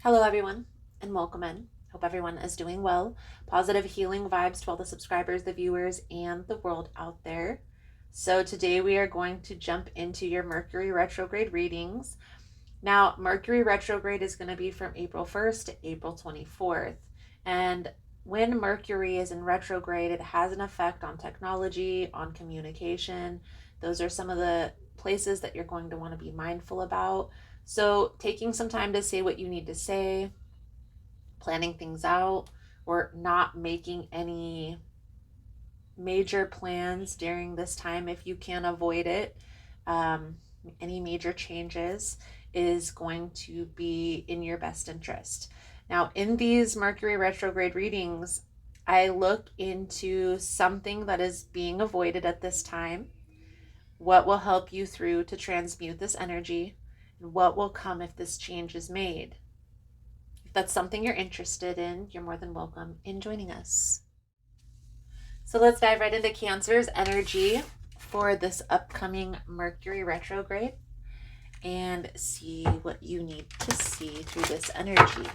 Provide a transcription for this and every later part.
Hello, everyone, and welcome in. Hope everyone is doing well. Positive healing vibes to all the subscribers, the viewers, and the world out there. So, today we are going to jump into your Mercury retrograde readings. Now, Mercury retrograde is going to be from April 1st to April 24th. And when Mercury is in retrograde, it has an effect on technology, on communication. Those are some of the places that you're going to want to be mindful about. So, taking some time to say what you need to say, planning things out, or not making any major plans during this time if you can avoid it. Any major changes is going to be in your best interest. Now, in these Mercury retrograde readings, I look into something that is being avoided at this time, what will help you through to transmute this energy, and what will come if this change is made. If that's something you're interested in, you're more than welcome in joining us. So let's dive right into Cancer's energy for this upcoming Mercury retrograde and see what you need to see through this energy.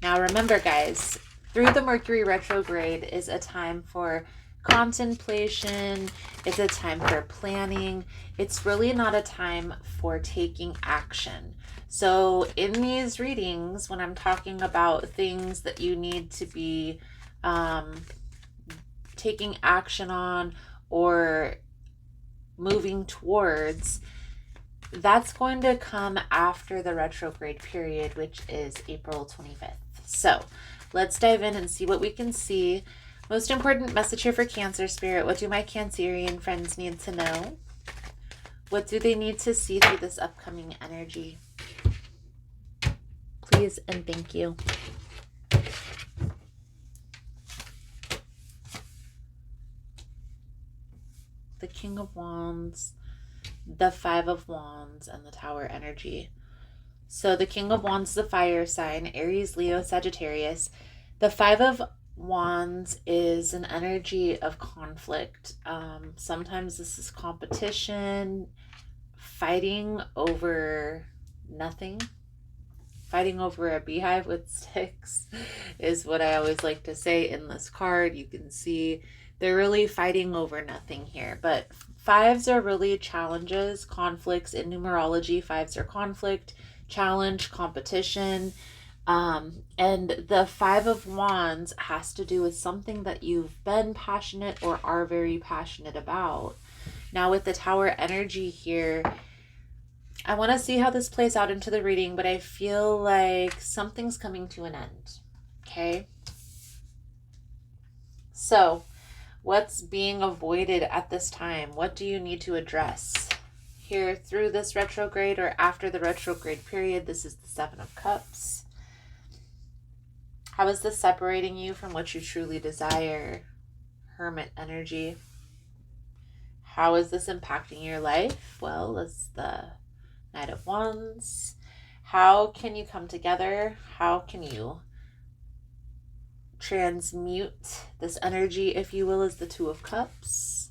Now remember, guys, through the Mercury retrograde is a time for contemplation. It's a time for planning. It's really not a time for taking action. So in these readings, when I'm talking about things that you need to be taking action on or moving towards, that's going to come after the retrograde period, which is April 25th. So let's dive in and see what we can see. Most important message here for Cancer Spirit. What do my Cancerian friends need to know? What do they need to see through this upcoming energy? Please and thank you. The King of Wands, the Five of Wands, and the Tower energy. So the King of Wands is the fire sign, Aries, Leo, Sagittarius. The Five of Wands is an energy of conflict. Sometimes this is competition, fighting over nothing. Fighting over a beehive with sticks is what I always like to say in this card. You can see they're really fighting over nothing here. But fives are really challenges, conflicts. In numerology, fives are conflict, challenge, competition. And the Five of Wands has to do with something that you've been passionate or are very passionate about. Now with the Tower energy here, I want to see how this plays out into the reading, but I feel like something's coming to an end. Okay. So what's being avoided at this time? What do you need to address here through this retrograde or after the retrograde period? This is the Seven of Cups. How is this separating you from what you truly desire? Hermit energy. How is this impacting your life? Well, it's the Knight of Wands. How can you come together? How can you transmute this energy, if you will, is the Two of Cups.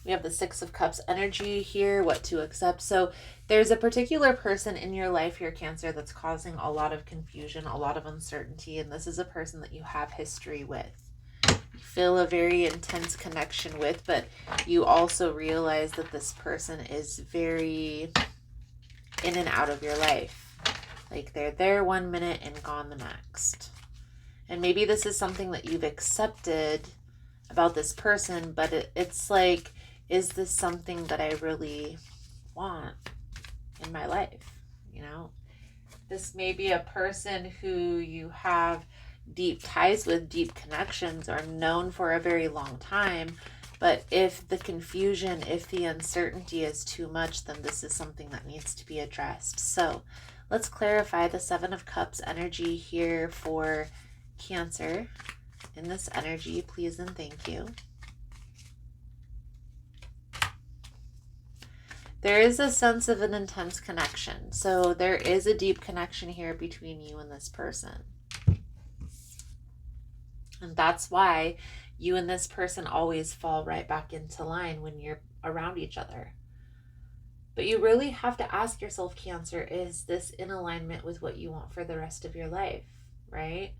We have the Six of Cups energy here, what to accept. So there's a particular person in your life here, Cancer, that's causing a lot of confusion, a lot of uncertainty, and this is a person that you have history with. You feel a very intense connection with, but you also realize that this person is very in and out of your life. Like they're there 1 minute and gone the next. And maybe this is something that you've accepted about this person, but it's like, is this something that I really want in my life? You know, this may be a person who you have deep ties with, deep connections, or known for a very long time. But if the confusion, if the uncertainty is too much, then this is something that needs to be addressed. So let's clarify the Seven of Cups energy here for Cancer. In this energy, please and thank you. There is a sense of an intense connection. So there is a deep connection here between you and this person. And that's why you and this person always fall right back into line when you're around each other. But you really have to ask yourself, Cancer, is this in alignment with what you want for the rest of your life, right?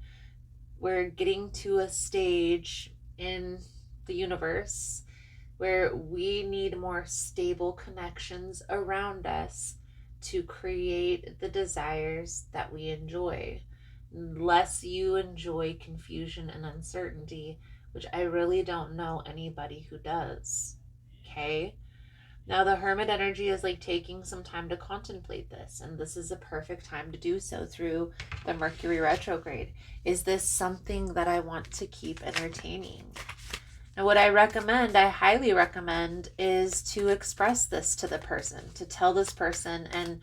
We're getting to a stage in the universe where we need more stable connections around us to create the desires that we enjoy. Unless you enjoy confusion and uncertainty, which I really don't know anybody who does. Okay? Now, the hermit energy is like taking some time to contemplate this, and this is a perfect time to do so through the Mercury retrograde. Is this something that I want to keep entertaining? And what I highly recommend, is to express this to the person, to tell this person, and,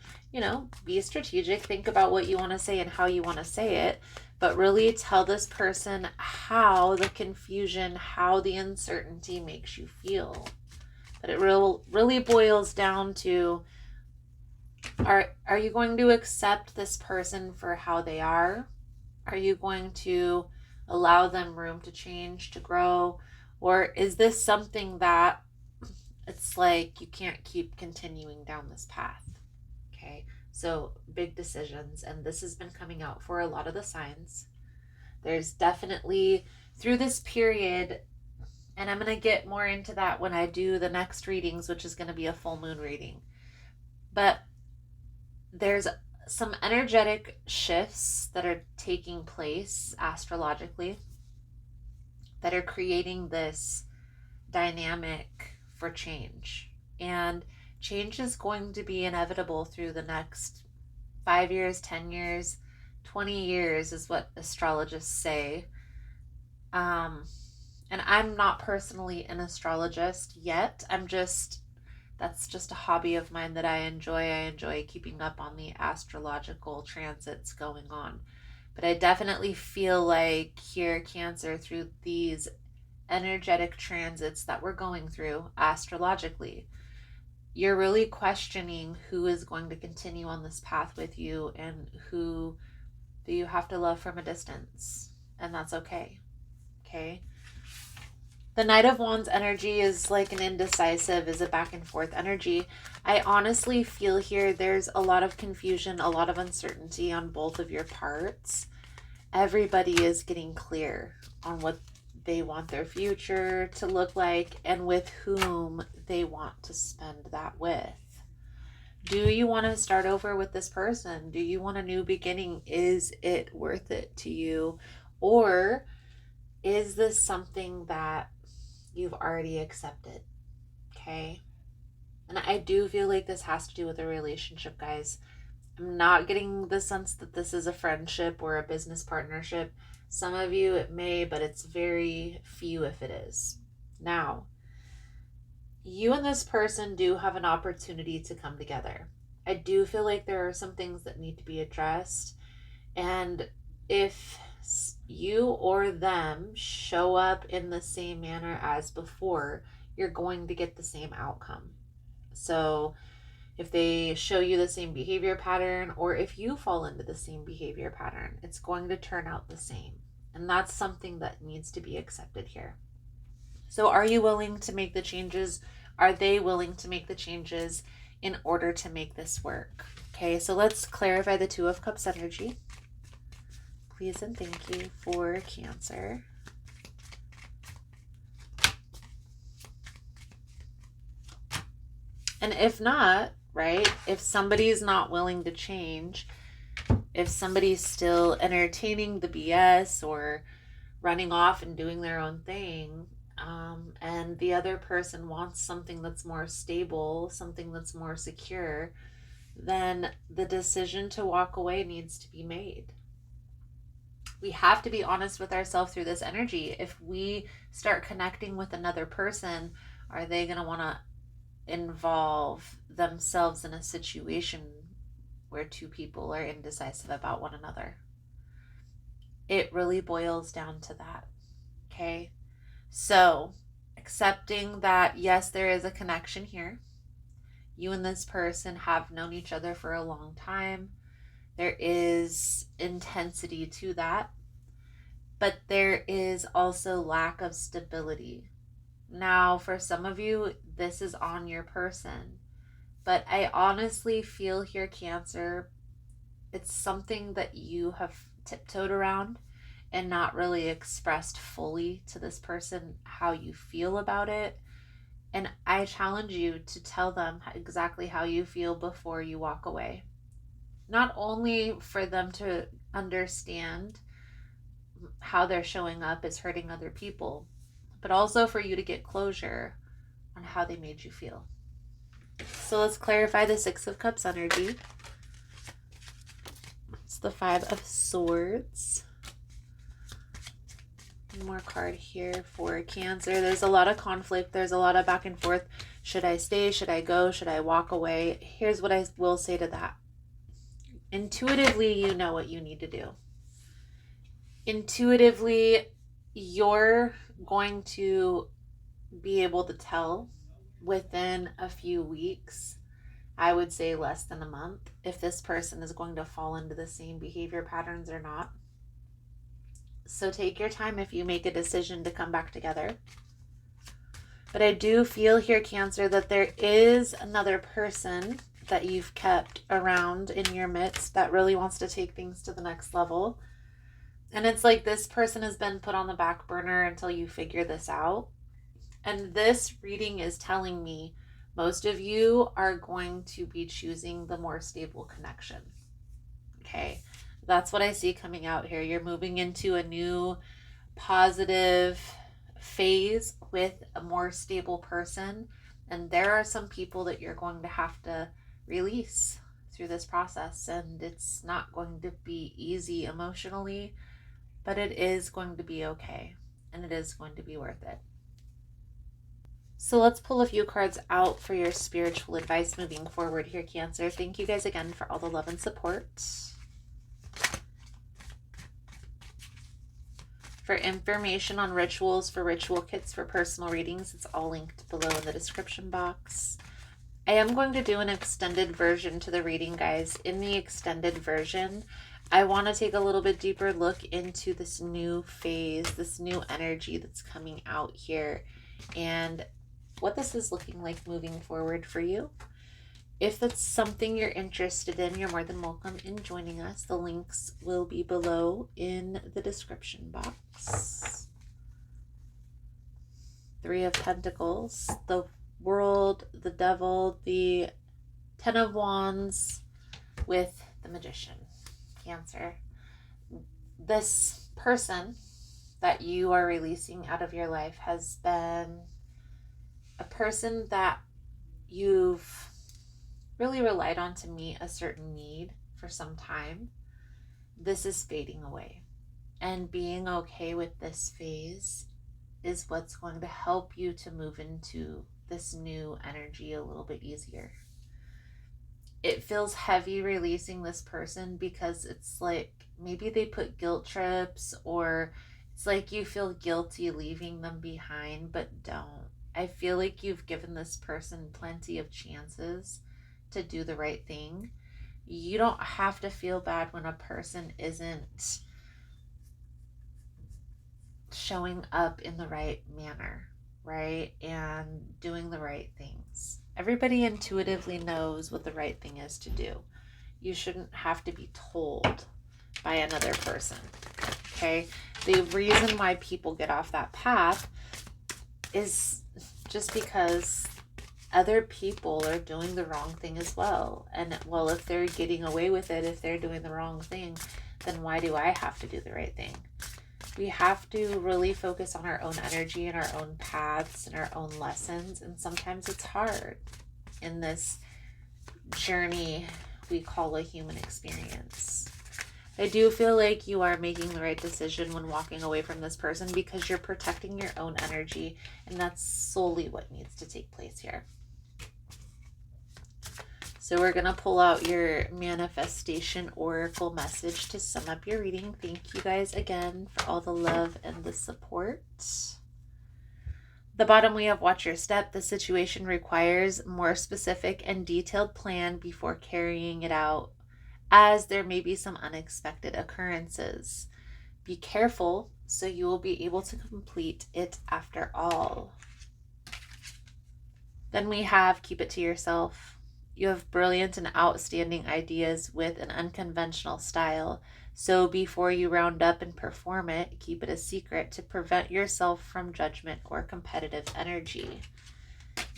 be strategic. Think about what you want to say and how you want to say it, but really tell this person how the confusion, how the uncertainty makes you feel. But it really boils down to, are you going to accept this person for how they are? Are you going to allow them room to change, to grow? Or is this something that it's like you can't keep continuing down this path? Okay, so big decisions, and this has been coming out for a lot of the signs. There's definitely, through this period, and I'm going to get more into that when I do the next readings, which is going to be a full moon reading. But there's some energetic shifts that are taking place astrologically that are creating this dynamic for change. And change is going to be inevitable through the next 5 years, 10 years, 20 years is what astrologists say. And I'm not personally an astrologist yet. That's just a hobby of mine that I enjoy. I enjoy keeping up on the astrological transits going on. But I definitely feel like here, Cancer, through these energetic transits that we're going through astrologically, you're really questioning who is going to continue on this path with you and who do you have to love from a distance. And that's okay. Okay? The Knight of Wands energy is like an indecisive, is a back and forth energy. I honestly feel here there's a lot of confusion, a lot of uncertainty on both of your parts. Everybody is getting clear on what they want their future to look like and with whom they want to spend that with. Do you want to start over with this person? Do you want a new beginning? Is it worth it to you? Or is this something that you've already accepted? Okay. And I do feel like this has to do with a relationship, guys. I'm not getting the sense that this is a friendship or a business partnership. Some of you it may, but it's very few if it is. Now, you and this person do have an opportunity to come together. I do feel like there are some things that need to be addressed. And if you or them show up in the same manner as before, you're going to get the same outcome. So if they show you the same behavior pattern, or if you fall into the same behavior pattern, it's going to turn out the same. And that's something that needs to be accepted here. So are you willing to make the changes? Are they willing to make the changes in order to make this work? Okay, so let's clarify the Two of Cups energy. Please and thank you for Cancer. And if not, right, if somebody's not willing to change, if somebody's still entertaining the BS or running off and doing their own thing, and the other person wants something that's more stable, something that's more secure, then the decision to walk away needs to be made. We have to be honest with ourselves through this energy. If we start connecting with another person, are they going to want to involve themselves in a situation where two people are indecisive about one another? It really boils down to that. Okay? So, accepting that, yes, there is a connection here. You and this person have known each other for a long time. There is intensity to that. But there is also lack of stability. Now, for some of you, this is on your person. But I honestly feel here, Cancer, it's something that you have tiptoed around and not really expressed fully to this person how you feel about it. And I challenge you to tell them exactly how you feel before you walk away. Not only for them to understand how they're showing up is hurting other people, but also for you to get closure on how they made you feel. So let's clarify the Six of Cups energy. It's the Five of Swords. One more card here for Cancer. There's a lot of conflict. There's a lot of back and forth. Should I stay? Should I go? Should I walk away? Here's what I will say to that. Intuitively, you know what you need to do. Intuitively, you're going to be able to tell within a few weeks, I would say less than a month, if this person is going to fall into the same behavior patterns or not. So take your time if you make a decision to come back together. But I do feel here, Cancer, that there is another person that you've kept around in your midst that really wants to take things to the next level. And it's like this person has been put on the back burner until you figure this out. And this reading is telling me most of you are going to be choosing the more stable connection. Okay, that's what I see coming out here. You're moving into a new positive phase with a more stable person. And there are some people that you're going to have to release through this process. And it's not going to be easy emotionally, but it is going to be okay. And it is going to be worth it. So let's pull a few cards out for your spiritual advice moving forward here, Cancer. Thank you guys again for all the love and support. For information on rituals, for ritual kits, for personal readings, it's all linked below in the description box. I am going to do an extended version to the reading, guys. In the extended version, I want to take a little bit deeper look into this new phase, this new energy that's coming out here, and what this is looking like moving forward for you. If that's something you're interested in, you're more than welcome in joining us. The links will be below in the description box. Three of Pentacles, the World, the Devil, the Ten of Wands with the Magician. Cancer. This person that you are releasing out of your life has been a person that you've really relied on to meet a certain need for some time. This is fading away. And being okay with this phase is what's going to help you to move into this new energy a little bit easier. It feels heavy releasing this person because it's like maybe they put guilt trips, or it's like you feel guilty leaving them behind, but don't. I feel like you've given this person plenty of chances to do the right thing. You don't have to feel bad when a person isn't showing up in the right manner, right? And doing the right things. Everybody intuitively knows what the right thing is to do. You shouldn't have to be told by another person, okay? The reason why people get off that path is just because other people are doing the wrong thing as well. And well, if they're getting away with it, if they're doing the wrong thing, then why do I have to do the right thing? We have to really focus on our own energy and our own paths and our own lessons. And sometimes it's hard in this journey we call a human experience. I do feel like you are making the right decision when walking away from this person because you're protecting your own energy, and that's solely what needs to take place here. So we're going to pull out your manifestation oracle message to sum up your reading. Thank you guys again for all the love and the support. The bottom we have watch your step. The situation requires more specific and detailed plan before carrying it out, as there may be some unexpected occurrences. Be careful so you will be able to complete it after all. Then we have keep it to yourself. You have brilliant and outstanding ideas with an unconventional style. So before you round up and perform it, keep it a secret to prevent yourself from judgment or competitive energy.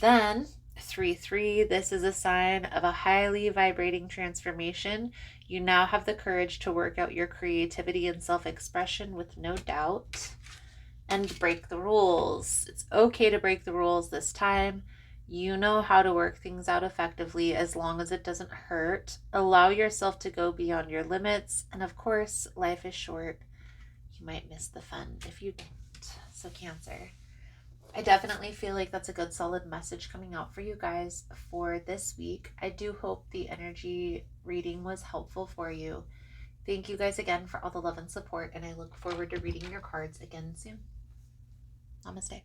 Then 3-3, this is a sign of a highly vibrating transformation. You now have the courage to work out your creativity and self-expression with no doubt. And break the rules. It's okay to break the rules this time. You know how to work things out effectively as long as it doesn't hurt. Allow yourself to go beyond your limits. And of course, life is short. You might miss the fun if you don't. So Cancer, I definitely feel like that's a good solid message coming out for you guys for this week. I do hope the energy reading was helpful for you. Thank you guys again for all the love and support, and I look forward to reading your cards again soon. Namaste.